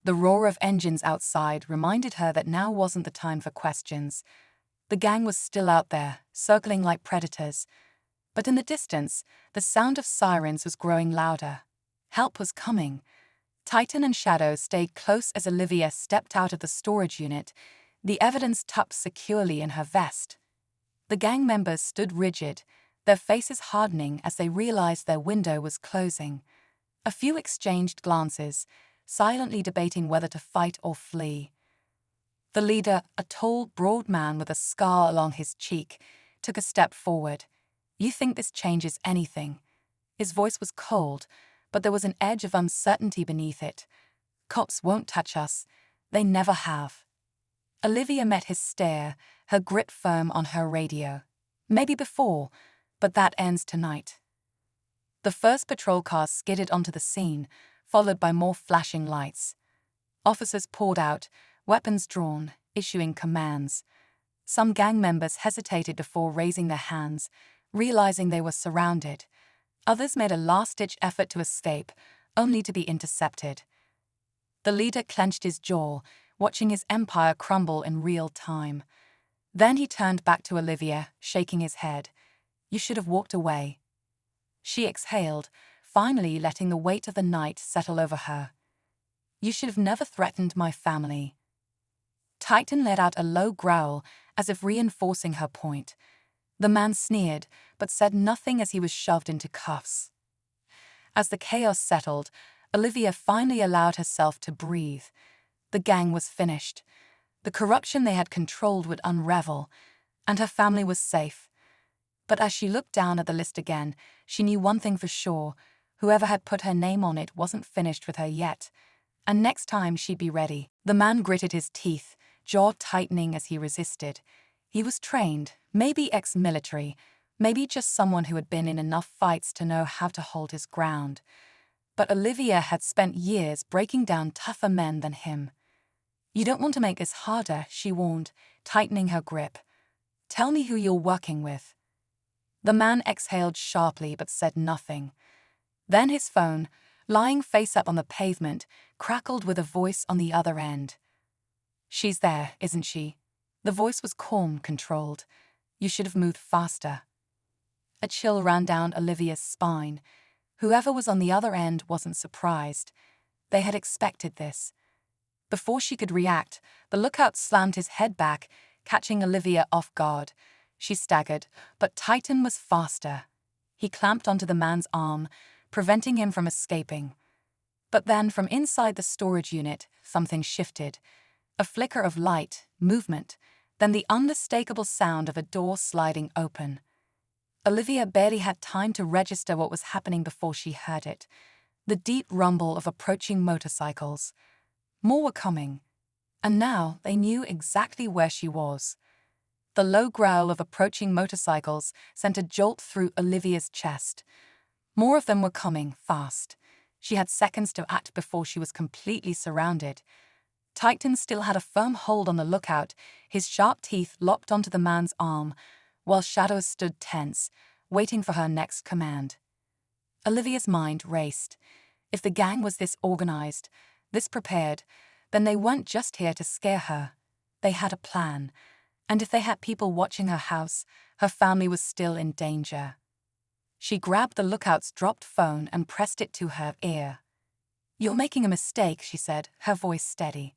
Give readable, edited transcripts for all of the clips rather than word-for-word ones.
The roar of engines outside reminded her that now wasn't the time for questions. The gang was still out there, circling like predators. But in the distance, the sound of sirens was growing louder. Help was coming. Titan and Shadow stayed close as Olivia stepped out of the storage unit, the evidence tucked securely in her vest. The gang members stood rigid, their faces hardening as they realized their window was closing. A few exchanged glances, silently debating whether to fight or flee. The leader, a tall, broad man with a scar along his cheek, took a step forward. "You think this changes anything?" His voice was cold, but there was an edge of uncertainty beneath it. "Cops won't touch us. They never have." Olivia met his stare, her grip firm on her radio. "Maybe before, but that ends tonight." The first patrol car skidded onto the scene, followed by more flashing lights. Officers poured out, weapons drawn, issuing commands. Some gang members hesitated before raising their hands, realizing they were surrounded. Others made a last-ditch effort to escape, only to be intercepted. The leader clenched his jaw, watching his empire crumble in real time. Then he turned back to Olivia, shaking his head. "You should have walked away." She exhaled, finally letting the weight of the night settle over her. "You should have never threatened my family." Titan let out a low growl, as if reinforcing her point. The man sneered, but said nothing as he was shoved into cuffs. As the chaos settled, Olivia finally allowed herself to breathe. The gang was finished. The corruption they had controlled would unravel, and her family was safe. But as she looked down at the list again, she knew one thing for sure: whoever had put her name on it wasn't finished with her yet. And next time she'd be ready. The man gritted his teeth, jaw tightening as he resisted. He was trained, maybe ex-military, maybe just someone who had been in enough fights to know how to hold his ground. But Olivia had spent years breaking down tougher men than him. "You don't want to make this harder," she warned, tightening her grip. "Tell me who you're working with." The man exhaled sharply but said nothing. Then his phone, lying face up on the pavement, crackled with a voice on the other end. "She's there, isn't she?" The voice was calm, controlled. "You should have moved faster." A chill ran down Olivia's spine. Whoever was on the other end wasn't surprised. They had expected this. Before she could react, the lookout slammed his head back, catching Olivia off guard. She staggered, but Titan was faster. He clamped onto the man's arm, preventing him from escaping. But then, from inside the storage unit, something shifted. A flicker of light, movement, then the unmistakable sound of a door sliding open. Olivia barely had time to register what was happening before she heard it. The deep rumble of approaching motorcycles. More were coming, and now they knew exactly where she was. The low growl of approaching motorcycles sent a jolt through Olivia's chest. More of them were coming, fast. She had seconds to act before she was completely surrounded. Titan still had a firm hold on the lookout, his sharp teeth locked onto the man's arm, while Shadow stood tense, waiting for her next command. Olivia's mind raced. If the gang was this organized, this prepared, then they weren't just here to scare her. They had a plan. And if they had people watching her house, her family was still in danger. She grabbed the lookout's dropped phone and pressed it to her ear. "You're making a mistake," she said, her voice steady.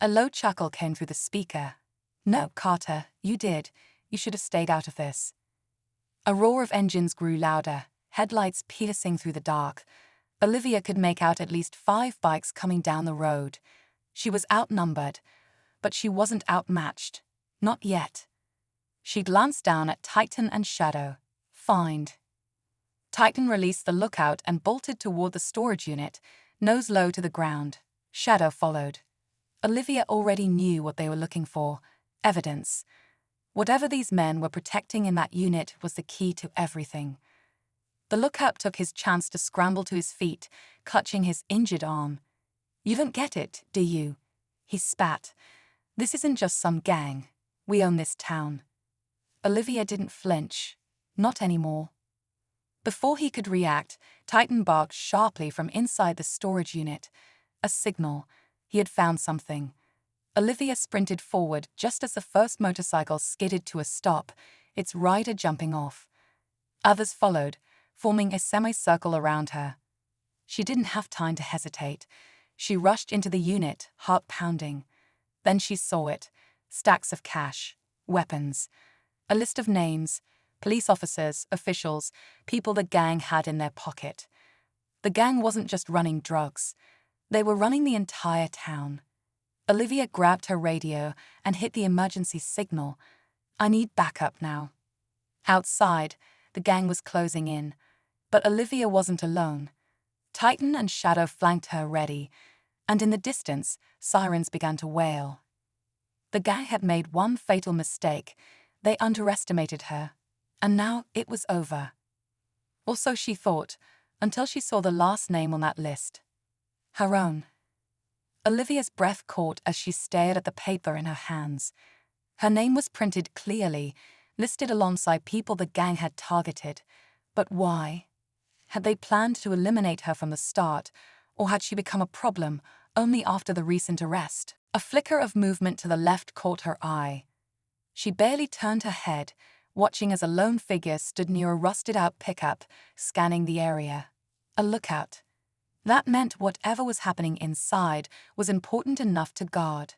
A low chuckle came through the speaker. "No, Carter, you did. You should have stayed out of this." A roar of engines grew louder, headlights piercing through the dark. Olivia could make out at least 5 bikes coming down the road. She was outnumbered, but she wasn't outmatched. Not yet. She glanced down at Titan and Shadow. "Find." Titan released the lookout and bolted toward the storage unit, nose low to the ground. Shadow followed. Olivia already knew what they were looking for: evidence. Whatever these men were protecting in that unit was the key to everything. The lookout took his chance to scramble to his feet, clutching his injured arm. "You don't get it, do you?" He spat. "This isn't just some gang. We own this town." Olivia didn't flinch. Not anymore. Before he could react, Titan barked sharply from inside the storage unit. A signal. He had found something. Olivia sprinted forward just as the first motorcycle skidded to a stop, its rider jumping off. Others followed, forming a semicircle around her. She didn't have time to hesitate. She rushed into the unit, heart pounding. Then she saw it. Stacks of cash, weapons, a list of names, police officers, officials, people the gang had in their pocket. The gang wasn't just running drugs. They were running the entire town. Olivia grabbed her radio and hit the emergency signal. I need backup now. Outside, the gang was closing in. But Olivia wasn't alone. Titan and Shadow flanked her ready, and in the distance, sirens began to wail. The gang had made one fatal mistake. They underestimated her, and now it was over. Or so she thought, until she saw the last name on that list. Her own. Olivia's breath caught as she stared at the paper in her hands. Her name was printed clearly, listed alongside people the gang had targeted. But why? Had they planned to eliminate her from the start, or had she become a problem only after the recent arrest? A flicker of movement to the left caught her eye. She barely turned her head, watching as a lone figure stood near a rusted-out pickup, scanning the area. A lookout. That meant whatever was happening inside was important enough to guard.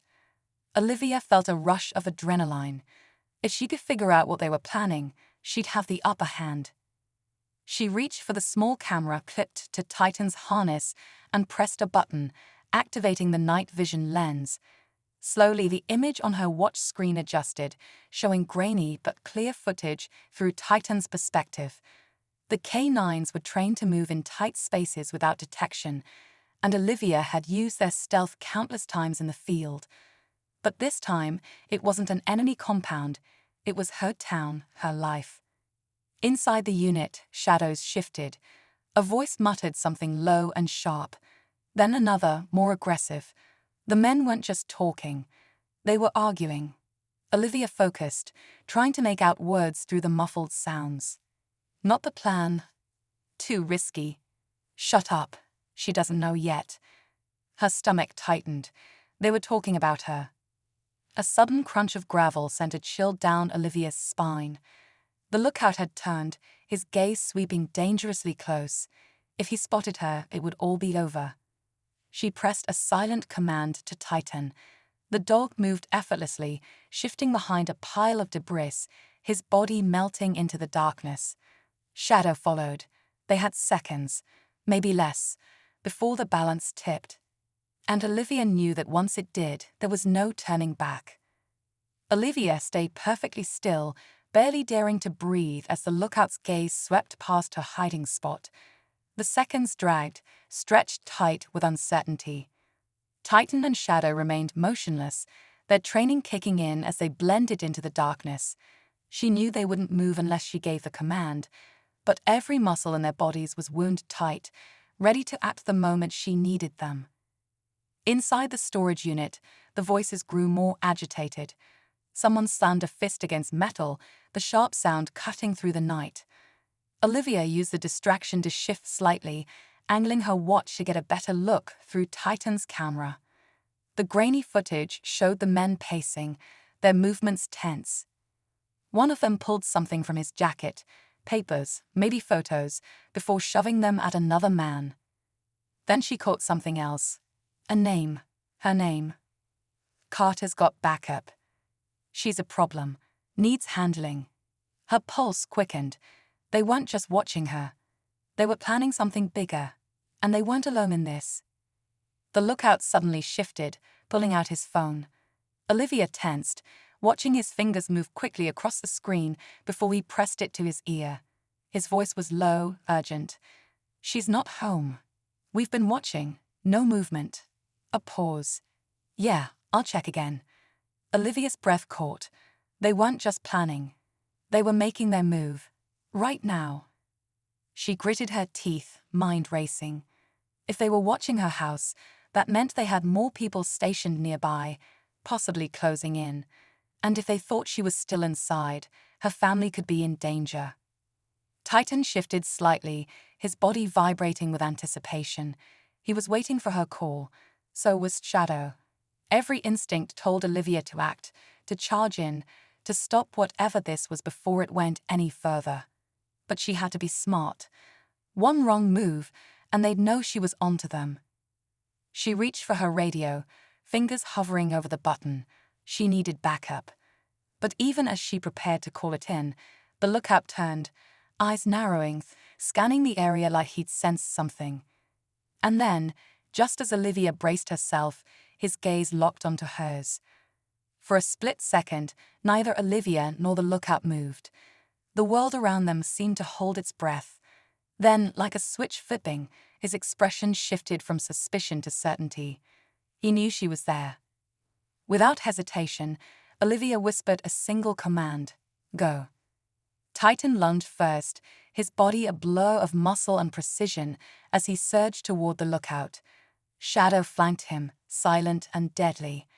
Olivia felt a rush of adrenaline. If she could figure out what they were planning, she'd have the upper hand. She reached for the small camera clipped to Titan's harness and pressed a button, activating the night vision lens. Slowly, the image on her watch screen adjusted, showing grainy but clear footage through Titan's perspective. The K9s were trained to move in tight spaces without detection, and Olivia had used their stealth countless times in the field. But this time, it wasn't an enemy compound. It was her town, her life. Inside the unit, shadows shifted. A voice muttered something low and sharp. Then another, more aggressive. The men weren't just talking. They were arguing. Olivia focused, trying to make out words through the muffled sounds. Not the plan. Too risky. Shut up. She doesn't know yet. Her stomach tightened. They were talking about her. A sudden crunch of gravel sent a chill down Olivia's spine. The lookout had turned, his gaze sweeping dangerously close. If he spotted her, it would all be over. She pressed a silent command to Titan. The dog moved effortlessly, shifting behind a pile of debris, his body melting into the darkness. Shadow followed. They had seconds, maybe less, before the balance tipped. And Olivia knew that once it did, there was no turning back. Olivia stayed perfectly still, barely daring to breathe as the lookout's gaze swept past her hiding spot. The seconds dragged, stretched tight with uncertainty. Titan and Shadow remained motionless, their training kicking in as they blended into the darkness. She knew they wouldn't move unless she gave the command, but every muscle in their bodies was wound tight, ready to act the moment she needed them. Inside the storage unit, the voices grew more agitated. Someone slammed a fist against metal, the sharp sound cutting through the night. Olivia used the distraction to shift slightly, angling her watch to get a better look through Titan's camera. The grainy footage showed the men pacing, their movements tense. One of them pulled something from his jacket, papers, maybe photos, before shoving them at another man. Then she caught something else. A name. Her name. Carter's got backup. She's a problem. Needs handling. Her pulse quickened. They weren't just watching her. They were planning something bigger. And they weren't alone in this. The lookout suddenly shifted, pulling out his phone. Olivia tensed, watching his fingers move quickly across the screen before he pressed it to his ear. His voice was low, urgent. She's not home. We've been watching. No movement. A pause. Yeah, I'll check again. Olivia's breath caught. They weren't just planning. They were making their move. Right now. She gritted her teeth, mind racing. If they were watching her house, that meant they had more people stationed nearby, possibly closing in. And if they thought she was still inside, her family could be in danger. Titan shifted slightly, his body vibrating with anticipation. He was waiting for her call. So was Shadow. Every instinct told Olivia to act, to charge in, to stop whatever this was before it went any further. But she had to be smart. One wrong move, and they'd know she was onto them. She reached for her radio, fingers hovering over the button. She needed backup. But even as she prepared to call it in, the lookout turned, eyes narrowing, scanning the area like he'd sensed something. And then, just as Olivia braced herself, his gaze locked onto hers. For a split second, neither Olivia nor the lookout moved. The world around them seemed to hold its breath. Then, like a switch flipping, his expression shifted from suspicion to certainty. He knew she was there. Without hesitation, Olivia whispered a single command: "Go." Titan lunged first, his body a blur of muscle and precision as he surged toward the lookout. Shadow flanked him, silent and deadly.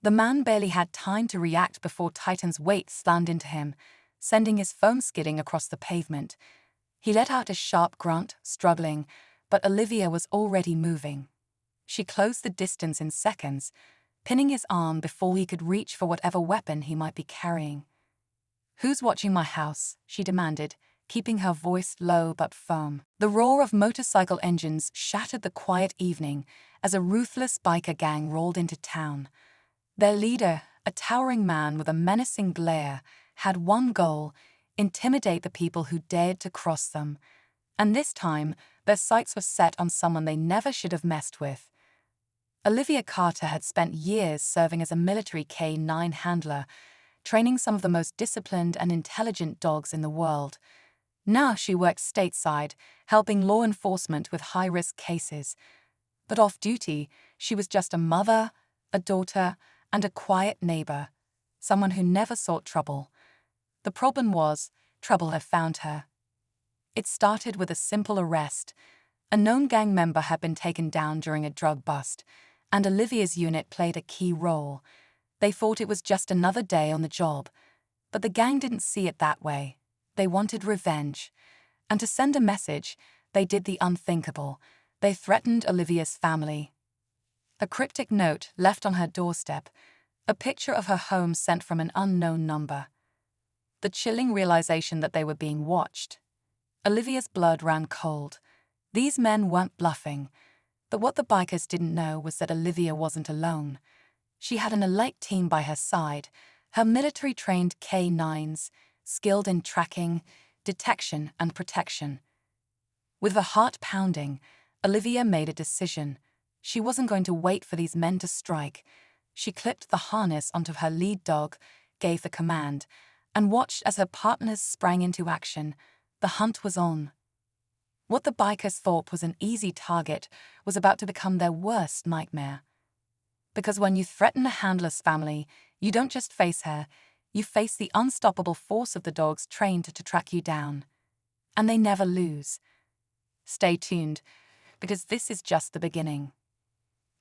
The man barely had time to react before Titan's weight slammed into him, sending his foam skidding across the pavement. He let out a sharp grunt, struggling, but Olivia was already moving. She closed the distance in seconds, pinning his arm before he could reach for whatever weapon he might be carrying. "Who's watching my house?" she demanded, keeping her voice low but firm. The roar of motorcycle engines shattered the quiet evening as a ruthless biker gang rolled into town. Their leader, a towering man with a menacing glare, had one goal: intimidate the people who dared to cross them. And this time, their sights were set on someone they never should have messed with. Olivia Carter had spent years serving as a military K-9 handler, training some of the most disciplined and intelligent dogs in the world. Now she worked stateside, helping law enforcement with high-risk cases. But off-duty, she was just a mother, a daughter, and a quiet neighbor, someone who never sought trouble. The problem was, trouble had found her. It started with a simple arrest. A known gang member had been taken down during a drug bust, and Olivia's unit played a key role. They thought it was just another day on the job, but the gang didn't see it that way. They wanted revenge. And to send a message, they did the unthinkable. They threatened Olivia's family. A cryptic note left on her doorstep, a picture of her home sent from an unknown number. The chilling realization that they were being watched. Olivia's blood ran cold. These men weren't bluffing. But what the bikers didn't know was that Olivia wasn't alone. She had an elite team by her side, her military-trained K-9s, skilled in tracking, detection, and protection. With her heart pounding, Olivia made a decision. She wasn't going to wait for these men to strike. She clipped the harness onto her lead dog, gave the command, and watched as her partners sprang into action. The hunt was on. What the bikers thought was an easy target was about to become their worst nightmare. Because when you threaten a handler's family, you don't just face her, you face the unstoppable force of the dogs trained to track you down. And they never lose. Stay tuned, because this is just the beginning.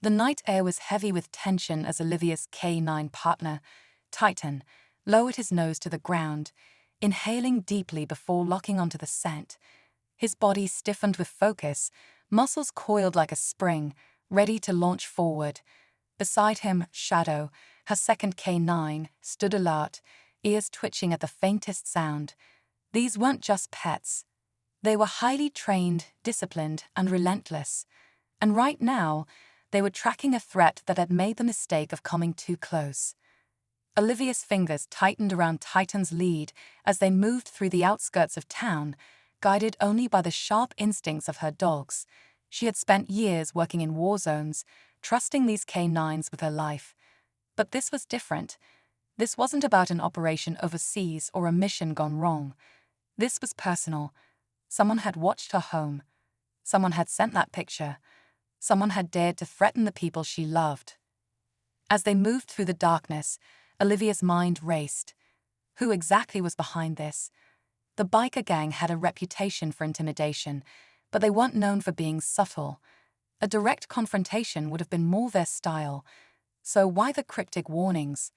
The night air was heavy with tension as Olivia's K-9 partner, Titan, lowered his nose to the ground, inhaling deeply before locking onto the scent. His body stiffened with focus, muscles coiled like a spring, ready to launch forward. Beside him, Shadow, her second K-9, stood alert, ears twitching at the faintest sound. These weren't just pets. They were highly trained, disciplined, and relentless. And right now, they were tracking a threat that had made the mistake of coming too close. Olivia's fingers tightened around Titan's lead as they moved through the outskirts of town, guided only by the sharp instincts of her dogs. She had spent years working in war zones, trusting these K-9s with her life. But this was different. This wasn't about an operation overseas or a mission gone wrong. This was personal. Someone had watched her home. Someone had sent that picture. Someone had dared to threaten the people she loved. As they moved through the darkness, Olivia's mind raced. Who exactly was behind this? The biker gang had a reputation for intimidation, but they weren't known for being subtle. A direct confrontation would have been more their style. So why the cryptic warnings?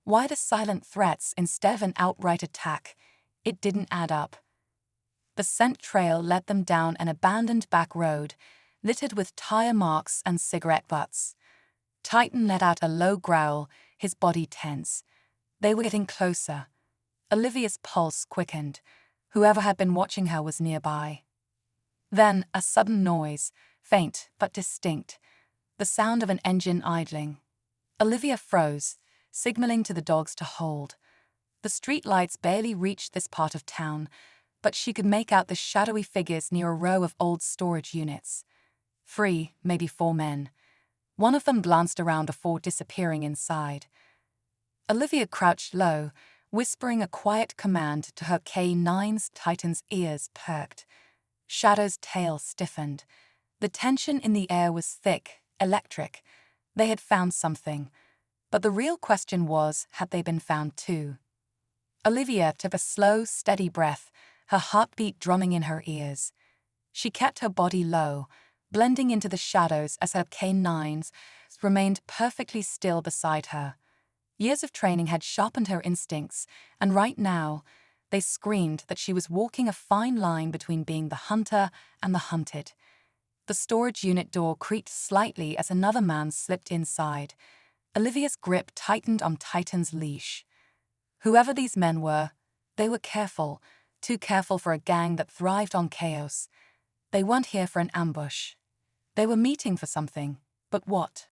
Why the silent threats instead of an outright attack? It didn't add up. The scent trail led them down an abandoned back road, littered with tire marks and cigarette butts. Titan let out a low growl, his body tense. They were getting closer. Olivia's pulse quickened. Whoever had been watching her was nearby. Then a sudden noise, faint but distinct, the sound of an engine idling. Olivia froze, signaling to the dogs to hold. The streetlights barely reached this part of town, but she could make out the shadowy figures near a row of old storage units. 3, maybe 4 men. One of them glanced around before disappearing inside. Olivia crouched low, whispering a quiet command to her K9's Titan's ears perked. Shadow's tail stiffened. The tension in the air was thick, electric. They had found something. But the real question was, had they been found too? Olivia took a slow, steady breath, her heartbeat drumming in her ears. She kept her body low, blending into the shadows as her K9s remained perfectly still beside her. Years of training had sharpened her instincts, and right now, they screamed that she was walking a fine line between being the hunter and the hunted. The storage unit door creaked slightly as another man slipped inside. Olivia's grip tightened on Titan's leash. Whoever these men were, they were careful, too careful for a gang that thrived on chaos. They weren't here for an ambush. They were meeting for something, but what?